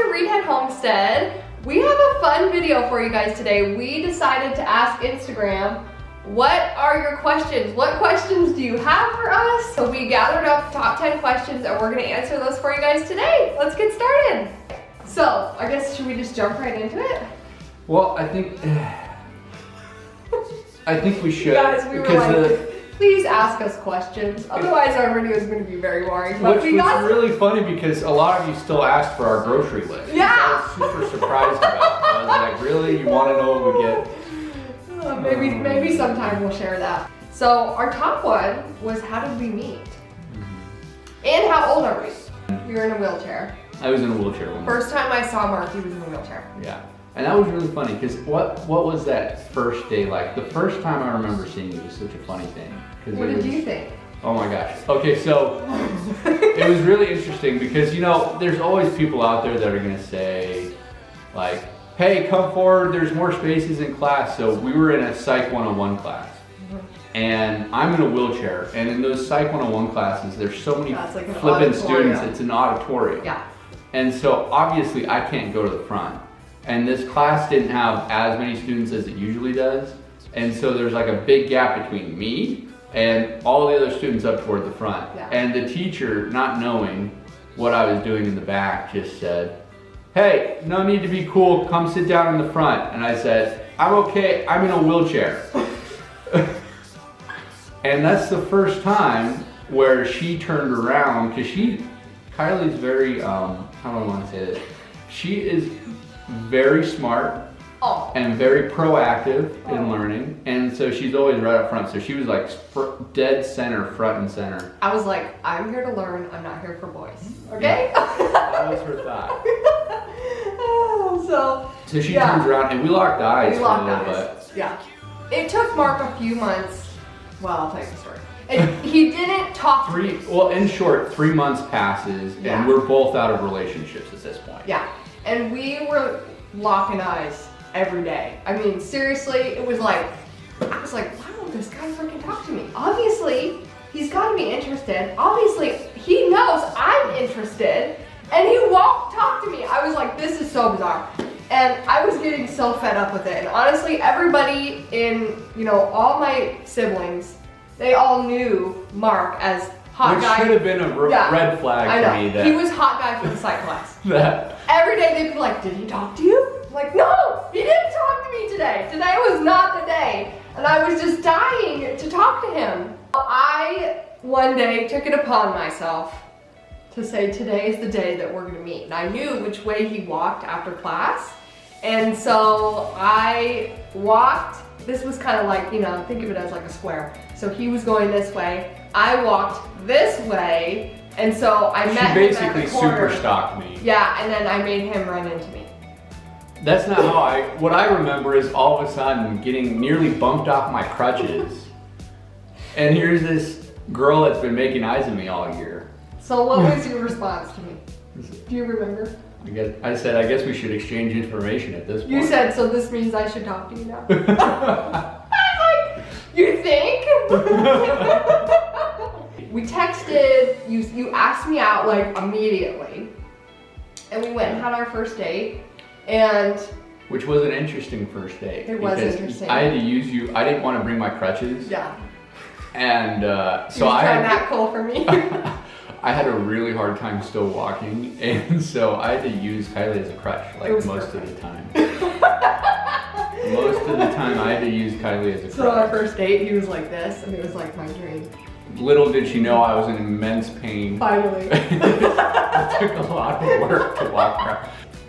to Reedhead Homestead. We have a fun video for you guys today. We decided to ask Instagram, what are your questions? What questions do you have for us? So we gathered up top 10 questions and we're gonna answer those for you guys today. Let's get started. So, I guess, should we just jump right into it? Well, I think we should. Guys, we were like, please ask us questions. Otherwise our video is going to be very boring. But which was really funny because a lot of you still asked for our grocery list. Yeah. I was super surprised about it. I was like, really? You want to know what we get? Maybe sometime we'll share that. So our top one was how did we meet? And how old are we? You're in a wheelchair. I was in a wheelchair when First time I saw Mark, he was in a wheelchair. Yeah. And that was really funny because what was that first day like? The first time I remember seeing you was such a funny thing. What did you think? Oh my gosh. Okay, so it was really interesting because, you know, there's always people out there that are going to say, like, hey, come forward, there's more spaces in class. So we were in a Psych 101 class. And I'm in a wheelchair. And in those Psych 101 classes, there's so many flippin' students. It's an auditorium. Yeah. And so obviously I can't go to the front. And this class didn't have as many students as it usually does. And so there's like a big gap between me and all the other students up toward the front. Yeah. And the teacher, not knowing what I was doing in the back, just said, hey, no need to be cool, come sit down in the front. And I said, I'm okay, I'm in a wheelchair. And that's the first time where she turned around, because Kylie's very, how do I want to say this? She is very smart and very proactive in learning, and so she's always right up front. So she was like dead center, front and center. I was like, I'm here to learn, I'm not here for boys. Okay? Yeah, that was her thought. So she turns around and we locked eyes for a little bit. Yeah. It took Mark a few months. Well, I'll tell you the story. He didn't talk to me. Well, in short, 3 months passes and we're both out of relationships at this point. Yeah. And we were locking eyes every day. I mean, seriously, it was like, I was like, why won't this guy freaking talk to me? Obviously, he's gotta be interested. Obviously, he knows I'm interested, and he won't talk to me. I was like, this is so bizarre. And I was getting so fed up with it. And honestly, everybody in, all my siblings, they all knew Mark as hot guy. Which should have been a red flag for me. He was hot guy for the psych class. That. Every day they'd be like, did he talk to you? I'm like, no, he didn't talk to me today. Today was not the day. And I was just dying to talk to him. I, one day, took it upon myself to say, today is the day that we're gonna meet. And I knew which way he walked after class. And so I walked, this was kind of like, think of it as like a square. So he was going this way, I walked this way, and so I met him at the basically corner. super stalked me. Yeah, and then I made him run into me. That's not how what I remember is all of a sudden getting nearly bumped off my crutches. And here's this girl that's been making eyes at me all year. So what was your response to me? Do you remember? I said we should exchange information at this point. You said, so this means I should talk to you now? I was like, you think? We texted, you asked me out like immediately. And we went and had our first date. And which was an interesting first date. It was interesting. I had to use you, I didn't want to bring my crutches. Yeah. And so I had that cool for me. I had a really hard time still walking, and so I had to use Kylie as a crutch most of the time. Most of the time I had to use Kylie as a crutch. So our first date, he was like this, and it was like my dream. Little did she know I was in immense pain. Finally. It took a lot of work to walk around.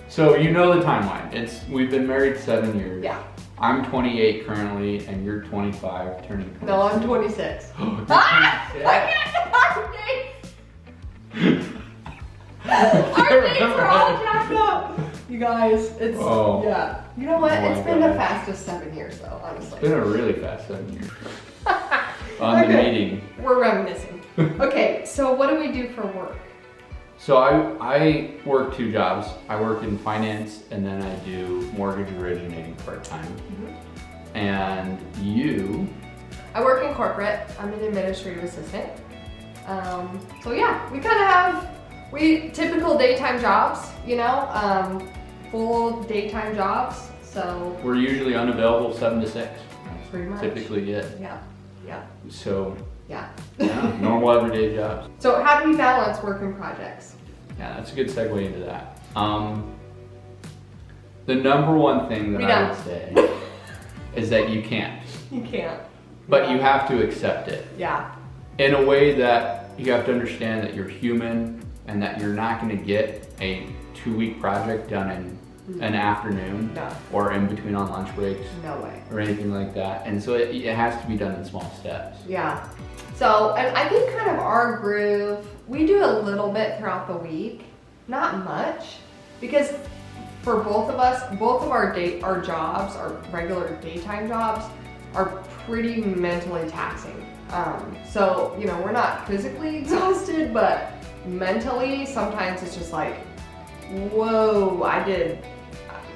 So you know the timeline. We've been married 7 years. Yeah. I'm 28 currently, and you're 25, turning 26. No, I'm 26. You're 26? I can't talk dates! Our dates are all jacked up! You guys, it's, yeah. You know what? It's been the fastest 7 years though, honestly. It's been a really fast 7 years. On the meeting. We're reminiscing. Okay, so what do we do for work? So I work 2 jobs. I work in finance and then I do mortgage originating part-time. And you? I work in corporate. I'm an administrative assistant. So yeah, we kind of have We typical daytime jobs, you know, full daytime jobs. So We're usually unavailable 7 to 6. pretty much. Typically it. Yeah. So Yeah. yeah, normal everyday jobs. So how do we balance work and projects? Yeah, that's a good segue into that. The number one thing that We I don't. would say is that you can't, You can't. but you have to accept it Yeah. in a way that you have to understand that you're human and that you're not going to get a 2-week project done in an afternoon No. or in between on lunch breaks No way. or anything like that. And so it has to be done in small steps. Yeah. So, and I think kind of our groove, we do a little bit throughout the week, not much, because for both of us, both of our jobs, our regular daytime jobs, are pretty mentally taxing. So, you know, we're not physically exhausted, but mentally, sometimes it's just like, whoa,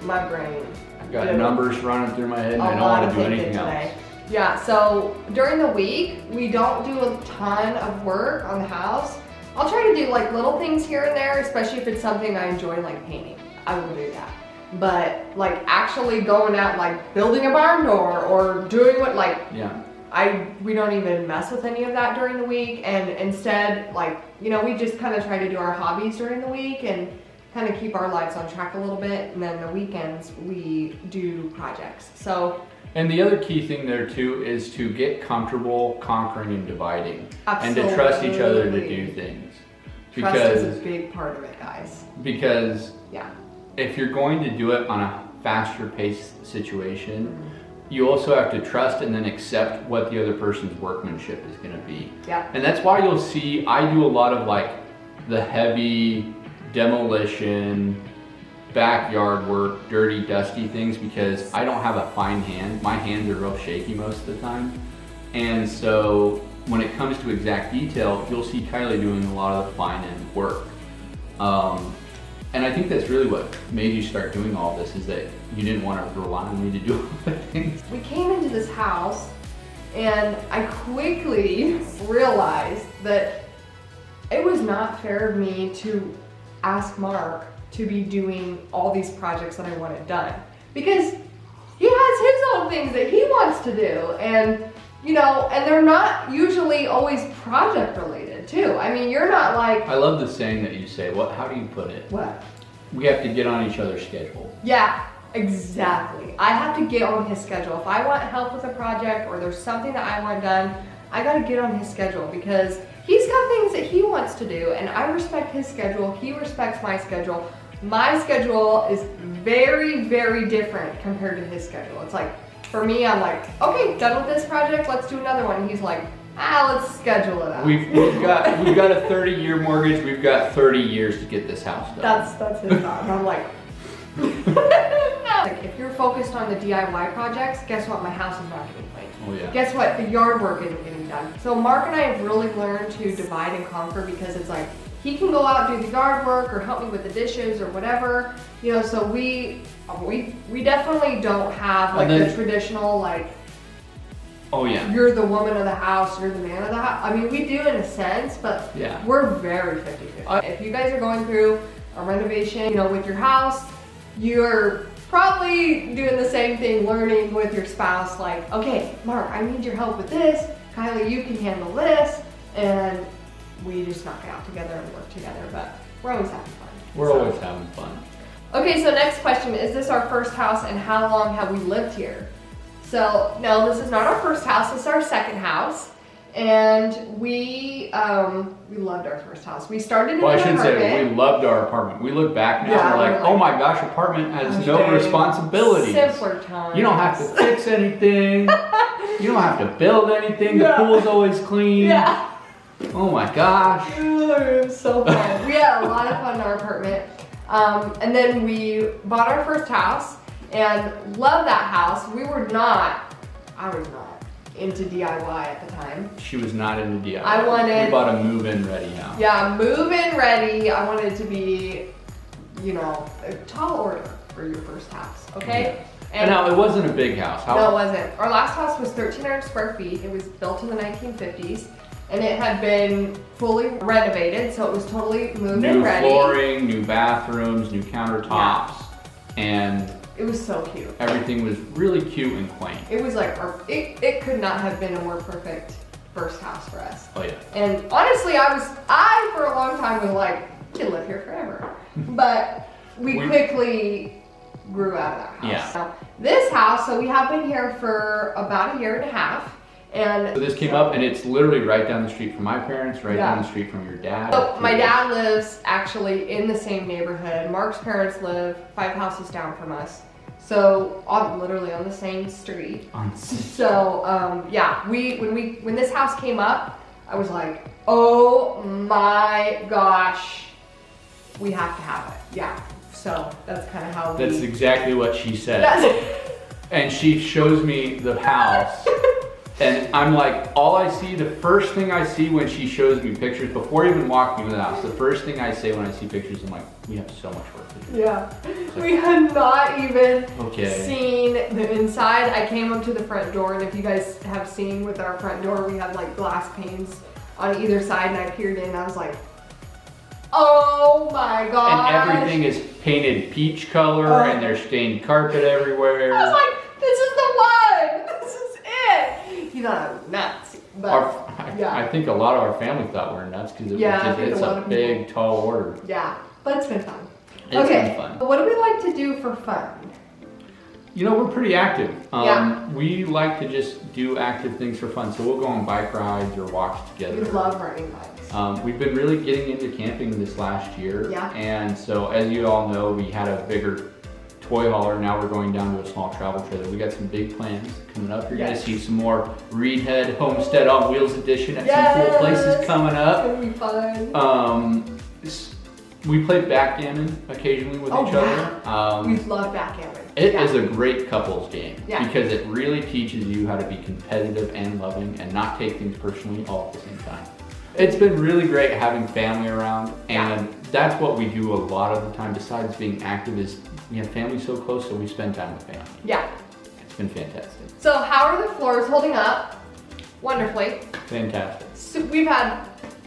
my brain. I've got did numbers running through my head and a I don't lot want of to do thinking anything today. else. Yeah, so during the week, we don't do a ton of work on the house. I'll try to do like little things here and there, especially if it's something I enjoy, like painting. I will do that. But like actually going out, like building a barn door or doing what, like, Yeah. we don't even mess with any of that during the week. And instead, like, you know, we just kind of try to do our hobbies during the week and kind of keep our lives on track a little bit. And then the weekends we do projects. So And the other key thing there too is to get comfortable conquering and dividing, absolutely. and to trust each other to do things. Trust is a big part of it, guys. Because Yeah. if you're going to do it on a faster paced situation, you also have to trust and then accept what the other person's workmanship is going to be. Yeah. And that's why you'll see I do a lot of like the heavy demolition, backyard work, dirty, dusty things, because I don't have a fine hand. My hands are real shaky most of the time. And so when it comes to exact detail, you'll see Kylie doing a lot of the fine end work. And I think that's really what made you start doing all this, is that you didn't want to rely on me to do all the things. We came into this house and I quickly realized that it was not fair of me to ask Mark to be doing all these projects that I wanted done, because he has his own things that he wants to do, and you know, and they're not usually always project related too. I mean, you're not like, I love the saying that you say. How do you put it? what? We have to get on each other's schedule. Yeah, exactly. I have to get on his schedule. If I want help with a project or there's something that I want done, I gotta get on his schedule, because he's got things that he wants to do and I respect his schedule, he respects my schedule. My schedule is very, very different compared to his schedule. It's like, for me, I'm like, okay, done with this project, let's do another one. And he's like, let's schedule it out. We've got a 30-year mortgage. We've got 30 years to get this house done. That's his thought. And I'm like, no. Like, if you're focused on the DIY projects, guess what? My house is not getting cleaned. Oh yeah. Guess what? The yard work isn't getting done. So Mark and I have really learned to divide and conquer, because it's like, he can go out and do the yard work or help me with the dishes or whatever, you know. So we definitely don't have like the traditional, like, oh yeah, you're the woman of the house, you're the man of the house. I mean, we do in a sense, but yeah, we're very 50-50. If you guys are going through a renovation, you know, with your house, you're probably doing the same thing, learning with your spouse, like, okay, Mark, I need your help with this. Kylie, you can handle this. And we just knock it out together and work together, but we're always having fun. we're always having fun. Okay, so next question, is this our first house and how long have we lived here? So, no, this is not our first house, this is our second house. And we loved our first house. We started in Well, I an shouldn't say apartment. we loved our apartment. We look back now Yeah, and we're like, we're oh like, my gosh, apartment has gosh no dang, responsibilities. Simpler times. You don't have to fix anything. You don't have to build anything. The Yeah. pool's always clean. Yeah. Oh my gosh. It was so fun. We had a lot of fun in our apartment. And then we bought our first house and loved that house. I was not into DIY at the time. She was not into DIY. We bought a move-in ready house. Yeah, move-in ready. I wanted it to be, you know, a tall order for your first house, okay? And now, it wasn't a big house. No, it wasn't. Our last house was 1,300 square feet. It was built in the 1950s. and it had been fully renovated, so it was totally moved and New ready. flooring, new bathrooms, new countertops, and It was so cute. everything was really cute and quaint. It was like, it could not have been a more perfect first house for us. Oh yeah. And honestly, I for a long time was like, we can live here forever. But we quickly grew out of that house. Yeah. So this house, so we have been here for about a year and a half. And So this came up, and it's literally right down the street from my parents, right Yeah. down the street from your dad. So my dad lives actually in the same neighborhood. Mark's parents live 5 houses down from us. So literally on the same street. So yeah, when this house came up, I was like, oh my gosh, we have to have it. Yeah. So that's kind of how we. That's exactly what she said. That's And she shows me the house. And I'm like, the first thing I see when she shows me pictures, before even walking into the house, the first thing I say when I see pictures, I'm like, we have so much work to do. Yeah. We had not even Okay. seen the inside. I came up to the front door, and if you guys have seen with our front door, we have like glass panes on either side, and I peered in, and I was like, oh my god. And everything is painted peach color, and there's stained carpet everywhere. I was like, this is the one. This is it. He thought I was nuts. But yeah. I think a lot of our family thought we were nuts because I think it's a lot a of big, people. tall order. Yeah, but it's been fun. It's Okay, been fun. what do we like to do for fun? You know, we're pretty active. Yeah. We like to just do active things for fun. So we'll go on bike rides or walks together. We love riding bikes. We've been really getting into camping this last year. Yeah. And so as you all know, we had a bigger toy hauler. Now we're going down to a small travel trailer. We got some big plans coming up. You're Yes. gonna see some more Reedhead Homestead on Wheels edition at Yes. some cool places coming It's up. gonna be fun. We play backgammon occasionally with each other. We love backgammon. It is a great couples game Yeah. because it really teaches you how to be competitive and loving and not take things personally all at the same time. It's been really great having family around, and that's what we do a lot of the time besides being active is we have family so close, so we spend time with family. Yeah. It's been fantastic. So how are the floors holding up? Wonderfully. Fantastic. So we've had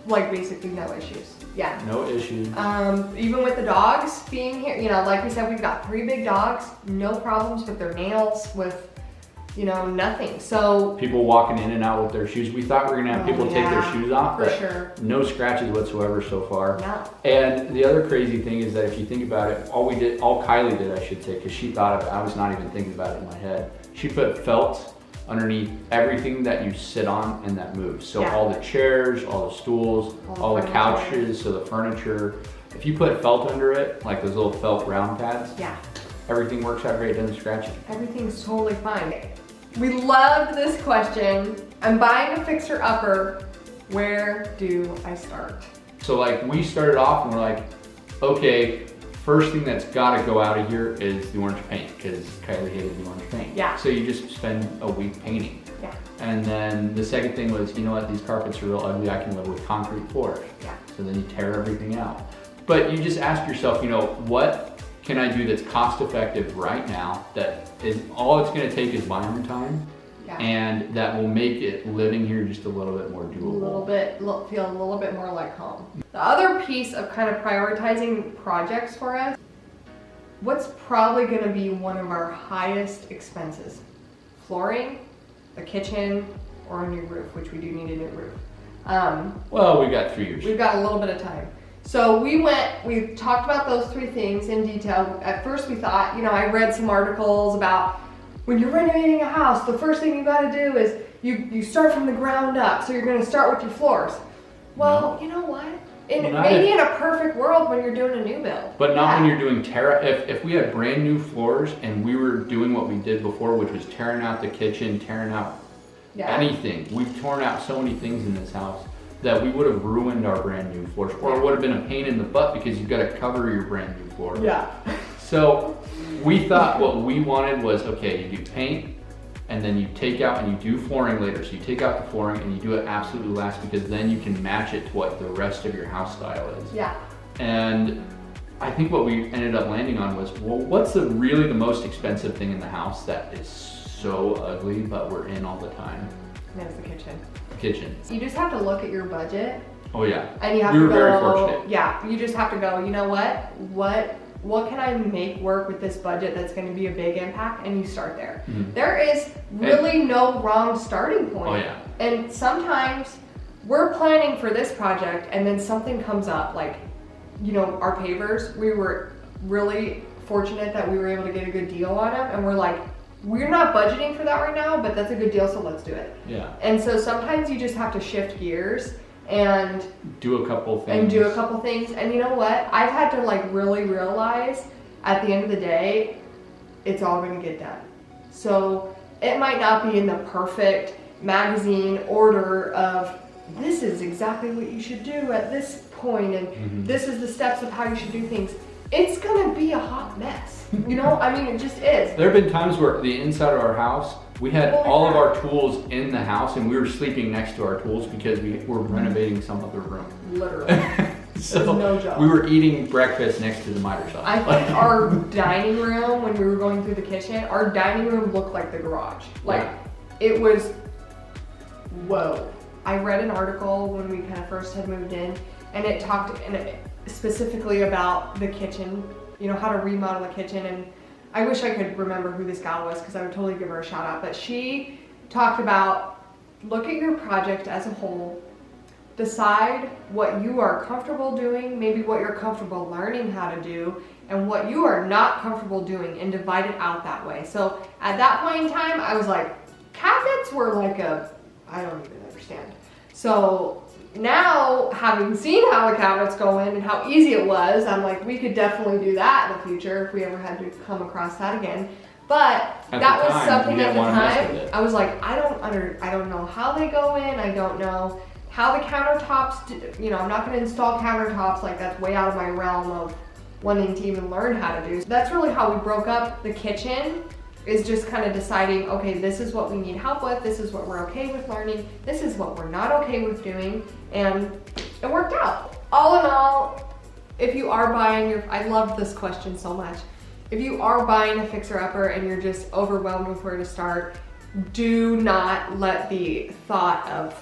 like basically no issues. Yeah. No issues. Even with the dogs being here, you know, like we said, we've got 3 big dogs, no problems with their nails, with, you know, nothing. So People walking in and out with their shoes. We thought we were gonna have people take their shoes off, for but sure. no scratches whatsoever so far. No. And the other crazy thing is that if you think about it, all Kylie did, I should say, because she thought of it, I was not even thinking about it in my head. She put felt underneath everything that you sit on and that moves. So all the chairs, all the stools, all the couches, so the furniture. If you put felt under it, like those little felt round pads, everything works out great, it doesn't scratch it. Everything's totally fine. We loved this question. I'm buying a fixer-upper. Where do I start? So like we started off and we're like, okay, first thing that's gotta go out of here is the orange paint because Kylie hated the orange paint. Yeah. So you just spend a week painting. Yeah. And then the second thing was, you know what, these carpets are real ugly, I can live with concrete floors. Yeah. So then you tear everything out. But you just ask yourself, you know, what can I do that's cost effective right now that is all it's gonna take is my own time and that will make it living here just a little bit more doable. Feel a little bit more like home. The other piece of kind of prioritizing projects for us, what's probably gonna be one of our highest expenses? Flooring, a kitchen, or a new roof, which we do need a new roof. Well, we've got 3 years. We've got a little bit of time. So we talked about those 3 things in detail. At first we thought, you know, I read some articles about when you're renovating a house, the first thing you gotta do is you start from the ground up. So you're gonna start with your floors. Well, you know what? Maybe in a perfect world when you're doing a new build. But not when you're doing if we had brand new floors and we were doing what we did before, which was tearing out the kitchen, tearing out anything. We've torn out so many things in this house that we would have ruined our brand new floors, or it would have been a pain in the butt because you've got to cover your brand new floor. Yeah. So we thought what we wanted was, okay, you do paint and then you take out and you do flooring later. So you take out the flooring and you do it absolutely last because then you can match it to what the rest of your house style is. Yeah. And I think what we ended up landing on was, well, what's really the most expensive thing in the house that is so ugly, but we're in all the time? And it was the kitchen. You just have to look at your budget. Oh yeah. And you have we to were go, very fortunate. Yeah, you just have to go, you know what can I make work with this budget that's going to be a big impact? And you start there. Mm-hmm. There is really no wrong starting point. Oh yeah. And sometimes we're planning for this project and then something comes up, like, you know, our pavers, we were really fortunate that we were able to get a good deal on them, and we're like, we're not budgeting for that right now, but that's a good deal, so let's do it. Yeah. And so sometimes you just have to shift gears and do a couple things. And you know what? I've had to like really realize at the end of the day, it's all gonna get done. So it might not be in the perfect magazine order of this is exactly what you should do at this point and this is the steps of how you should do things. It's gonna be a hot mess. You know, I mean, it just is. There have been times where the inside of our house, we had all of our tools in the house and we were sleeping next to our tools because we were renovating some other room. Literally. So no joke. we were eating breakfast next to the miter shop. I think our dining room, when we were going through the kitchen, our dining room looked like the garage. Like, it was, whoa. I read an article when we kind of first had moved in, and it talked specifically about the kitchen, you know, how to remodel the kitchen. And I wish I could remember who this gal was because I would totally give her a shout out. But she talked about look at your project as a whole, decide what you are comfortable doing, maybe what you're comfortable learning how to do, and what you are not comfortable doing, and divide it out that way. So at that point in time, I was like, cabinets were like I don't even understand. So now, having seen how the cabinets go in and how easy it was, I'm like, we could definitely do that in the future if we ever had to come across that again. But that was something at the time. I was like, I don't know how they go in. I don't know how the countertops, you know, I'm not going to install countertops, like that's way out of my realm of wanting to even learn how to do. So that's really how we broke up the kitchen, is just kind of deciding, okay, this is what we need help with, this is what we're okay with learning, this is what we're not okay with doing, and it worked out. All in all, if you are buying I love this question so much. If you are buying a fixer-upper and you're just overwhelmed with where to start, do not let the thought of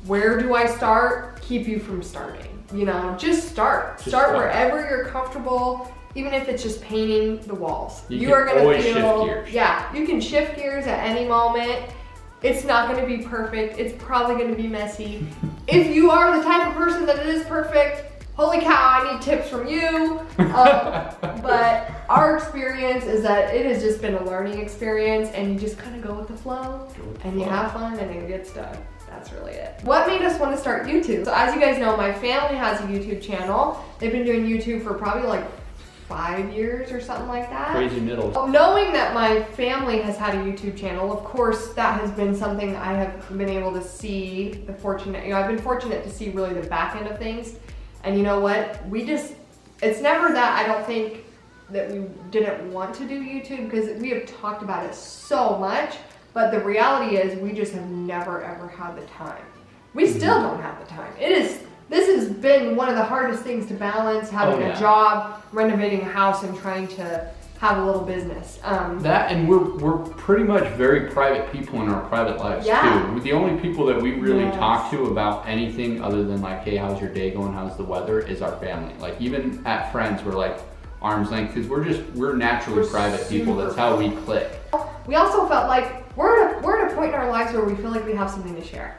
where do I start keep you from starting. You know, just start. Start wherever you're comfortable. Even if it's just painting the walls. You are gonna always feel, shift gears. Yeah, you can shift gears at any moment. It's not gonna be perfect. It's probably gonna be messy. If you are the type of person that it is perfect, holy cow, I need tips from you. But our experience is that it has just been a learning experience, and you just kind of go with the flow, and you have fun, and it gets done. That's really it. What made us want to start YouTube? So as you guys know, my family has a YouTube channel. They've been doing YouTube for probably like 5 years or something like that. Crazy middle. Knowing that my family has had a YouTube channel, of course, that has been something I have been able to see I've been fortunate to see really the back end of things. And you know what? It's never that I don't think that we didn't want to do YouTube, because we have talked about it so much, but the reality is we just have never ever had the time. We still don't have the time. This has been one of the hardest things to balance, having a job, renovating a house, and trying to have a little business. That, and we're pretty much very private people in our private lives too. The only people that we really talk to about anything other than like, hey, how's your day going? How's the weather? Is our family. Like even at friends, we're like arm's length, because we're naturally private people. That's how we click. We also felt like we're at a point in our lives where we feel like we have something to share.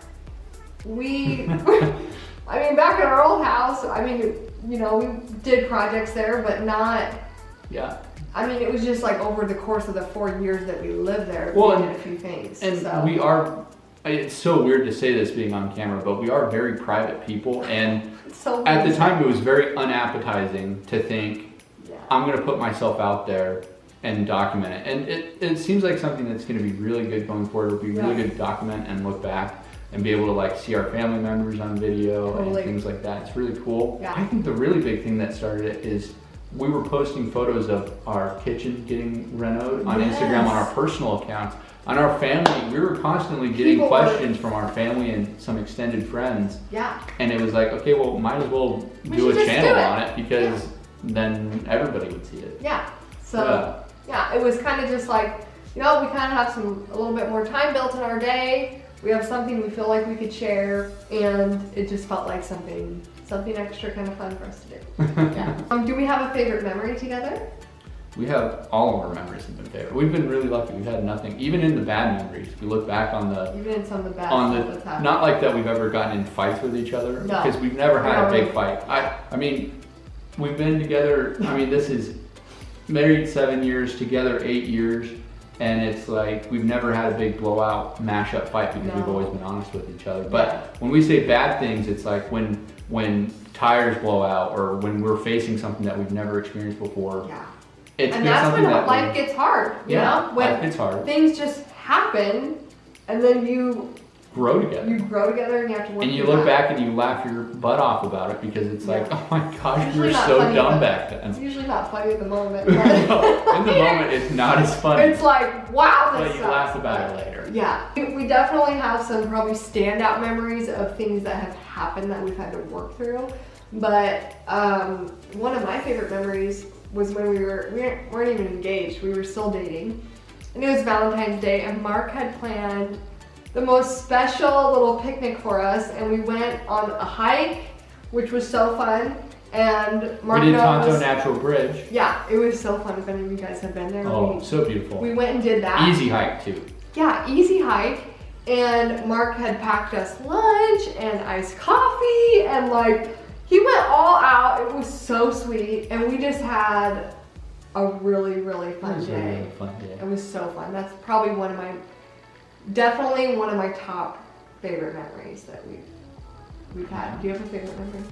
I mean, back in our old house, I mean, you know, we did projects there, but not. Yeah. I mean, it was just like over the course of the 4 years that we lived there, we did a few things. And we are, it's so weird to say this being on camera, but we are very private people. And at the time, it was very unappetizing to think, I'm going to put myself out there and document it. And it seems like something that's going to be really good going forward. It'll be really good to document and look back and be able to like see our family members on video and things like that. It's really cool. I think the really big thing that started it is we were posting photos of our kitchen getting renoed on Instagram on our personal accounts. On our family, we were constantly getting questions from our family and some extended friends. Yeah. And it was like, okay, well, might as well do a channel on it, because then everybody would see it. Yeah. So, it was kind of just like, you know, we kind of have a little bit more time built in our day. we have something we feel like we could share, and it just felt like something extra kind of fun for us to do. Yeah. Do we have a favorite memory together? We have all of our memories have been favorite. We've been really lucky. We've had nothing, even in the bad memories. We look back on the, even in some of the bad stuff that's happened. Not like that we've ever gotten in fights with each other, No. because we've never had a big fight. I mean, we've been together, I mean, this is married 7 years, together 8 years, and it's like we've never had a big blowout, mash-up fight because we've always been honest with each other. But when we say bad things, it's like when tires blow out or when we're facing something that we've never experienced before. Yeah. It's and that's when life gets hard, you know? When life gets hard. Things just happen, and then you grow together. You grow together, and you have to work. And you look back and you laugh your butt off about it because it's like, oh my gosh, we were not so funny, dumb back then. It's usually not funny at the moment. No, in the moment, it's not as funny. It's like, wow, this but you sucks. laugh about it later. Yeah, we definitely have some probably standout memories of things that have happened that we've had to work through. But one of my favorite memories was when we weren't even engaged. We were still dating, and it was Valentine's Day, and Mark had planned the most special little picnic for us, and we went on a hike, which was so fun. And Mark we did Tonto Natural Bridge. Yeah, it was so fun. If any of you guys have been there, oh, so beautiful. We went and did that. Easy hike too. Yeah, easy hike. And Mark had packed us lunch and iced coffee, and like he went all out. It was so sweet, and we just had a really, really fun day. A really fun day. It was so fun. That's probably definitely one of my top favorite memories that we've had. Do you have a favorite memory?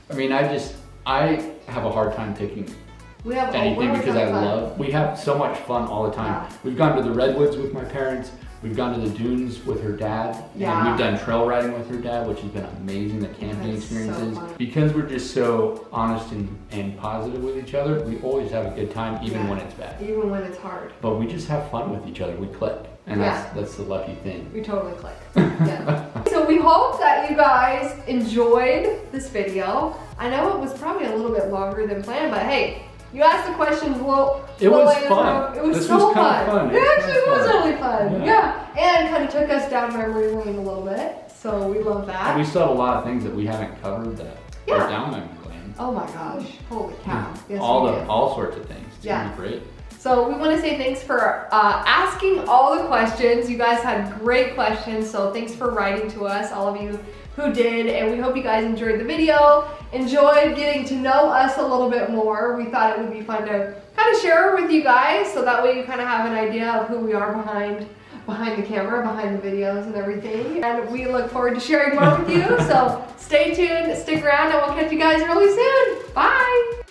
I mean, I have a hard time picking anything because we have so much fun all the time. Yeah. We've gone to the Redwoods with my parents. We've gone to the dunes with her dad. Yeah. And we've done trail riding with her dad, which has been amazing, the camping experiences. So fun. Because we're just so honest and positive with each other, we always have a good time, even when it's bad. Even when it's hard. But we just have fun with each other. We click. And that's the lucky thing. We totally click. Yeah. So we hope that you guys enjoyed this video. I know it was probably a little bit longer than planned, but hey, you asked the questions. It was fun. It was this so was kind fun. of fun. It actually was really fun. Yeah. And kind of took us down memory lane a little bit. So we love that. And we still have a lot of things that we haven't covered that are down memory lane. Oh my gosh. Holy cow. Yes, all sorts of things. It's gonna be great. So we want to say thanks for asking all the questions. You guys had great questions, so thanks for writing to us, all of you who did, and we hope you guys enjoyed the video, enjoyed getting to know us a little bit more. We thought it would be fun to kind of share with you guys, so that way you kind of have an idea of who we are behind the camera, behind the videos and everything. And we look forward to sharing more with you, so stay tuned, stick around, and we'll catch you guys really soon. Bye!